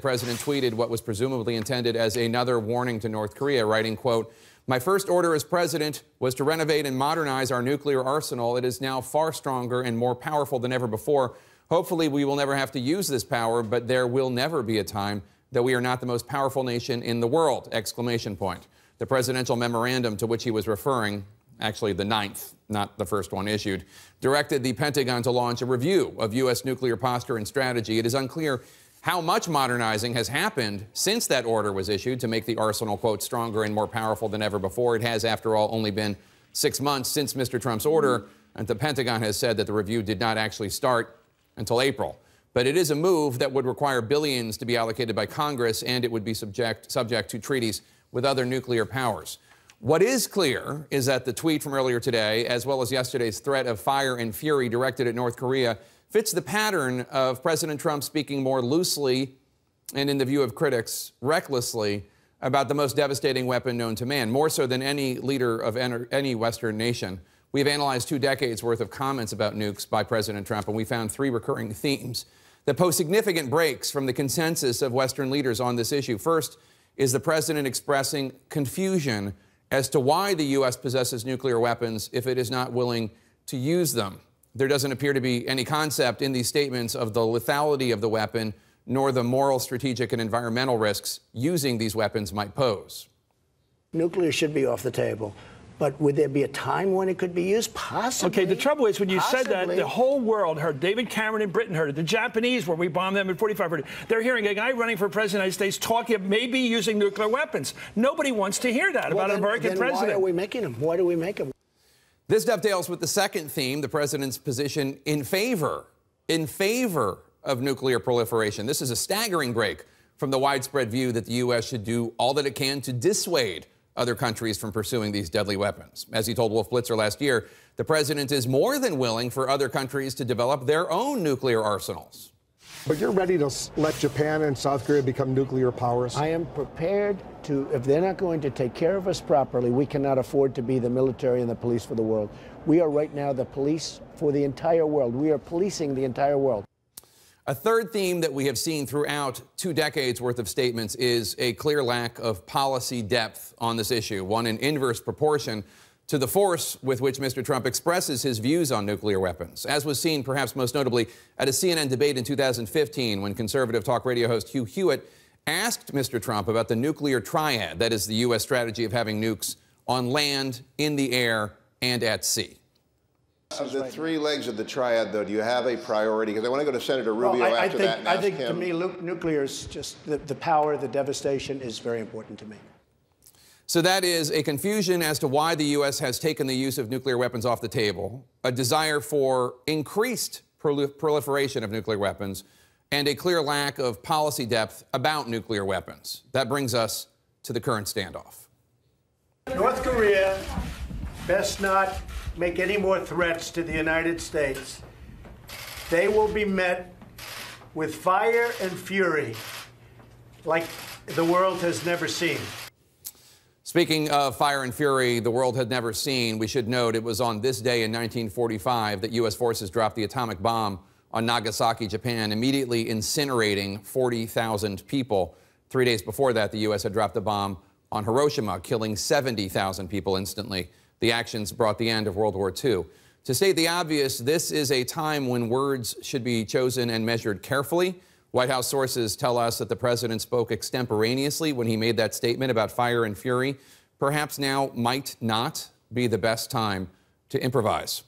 The president tweeted what was presumably intended as another warning to North Korea, writing, quote, "My first order as president was to renovate and modernize our nuclear arsenal. It is now far stronger and more powerful than ever before. Hopefully we will never have to use this power, but there will never be a time that we are not the most powerful nation in the world!" Exclamation point. The presidential memorandum to which he was referring, actually the 9th, not the first one issued, directed the Pentagon to launch a review of U.S. nuclear posture and strategy. It is unclear how much modernizing has happened since that order was issued to make the arsenal, quote, stronger and more powerful than ever before. It has, after all, only been 6 months since Mr. Trump's order, and the Pentagon has said that the review did not actually start until April. But it is a move that would require billions to be allocated by Congress, and it would be subject to treaties with other nuclear powers. What is clear is that the tweet from earlier today, as well as yesterday's threat of fire and fury directed at North Korea, fits the pattern of President Trump speaking more loosely and, in the view of critics, recklessly about the most devastating weapon known to man, more so than any leader of any Western nation. We've analyzed 2 decades worth of comments about nukes by President Trump, and we found 3 recurring themes that pose significant breaks from the consensus of Western leaders on this issue. First is the president expressing confusion as to why the U.S. possesses nuclear weapons if it is not willing to use them. There doesn't appear to be any concept in these statements of the lethality of the weapon, nor the moral, strategic, and environmental risks using these weapons might pose. Nuclear should be off the table. But would there be a time when it could be used? Possibly. Okay, the trouble is, when you said that, the whole world heard. David Cameron in Britain heard it. The Japanese, where we bombed them in 45, heard it. They're hearing a guy running for president of the United States talking of maybe using nuclear weapons. Nobody wants to hear that about an American president. Why are we making them? Why do we make them? This dovetails with the second theme, the president's position in favor of nuclear proliferation. This is a staggering break from the widespread view that the U.S. should do all that it can to dissuade other countries from pursuing these deadly weapons. As he told Wolf Blitzer last year, the president is more than willing for other countries to develop their own nuclear arsenals. But you're ready to let Japan and South Korea become nuclear powers? I am prepared to, if they're not going to take care of us properly, we cannot afford to be the military and the police for the world. We are right now the police for the entire world. We are policing the entire world. A third theme that we have seen throughout 2 decades worth of statements is a clear lack of policy depth on this issue, one in inverse proportion to the force with which Mr. Trump expresses his views on nuclear weapons, as was seen perhaps most notably at a CNN debate in 2015 when conservative talk radio host Hugh Hewitt asked Mr. Trump about the nuclear triad, that is the U.S. strategy of having nukes on land, in the air, and at sea. Of the 3 legs of the triad, though, do you have a priority? Because I want to go to Senator Rubio after that and ask him. To me, nuclear is just the power, the devastation is very important to me. So that is a confusion as to why the U.S. has taken the use of nuclear weapons off the table, a desire for increased proliferation of nuclear weapons, and a clear lack of policy depth about nuclear weapons. That brings us to the current standoff. North Korea best not make any more threats to the United States. They will be met with fire and fury like the world has never seen. Speaking of fire and fury the world had never seen, we should note it was on this day in 1945 that U.S. forces dropped the atomic bomb on Nagasaki, Japan, immediately incinerating 40,000 people. 3 days before that, the U.S. had dropped the bomb on Hiroshima, killing 70,000 people instantly. The actions brought the end of World War II. To state the obvious, this is a time when words should be chosen and measured carefully. White House sources tell us that the president spoke extemporaneously when he made that statement about fire and fury. Perhaps now might not be the best time to improvise.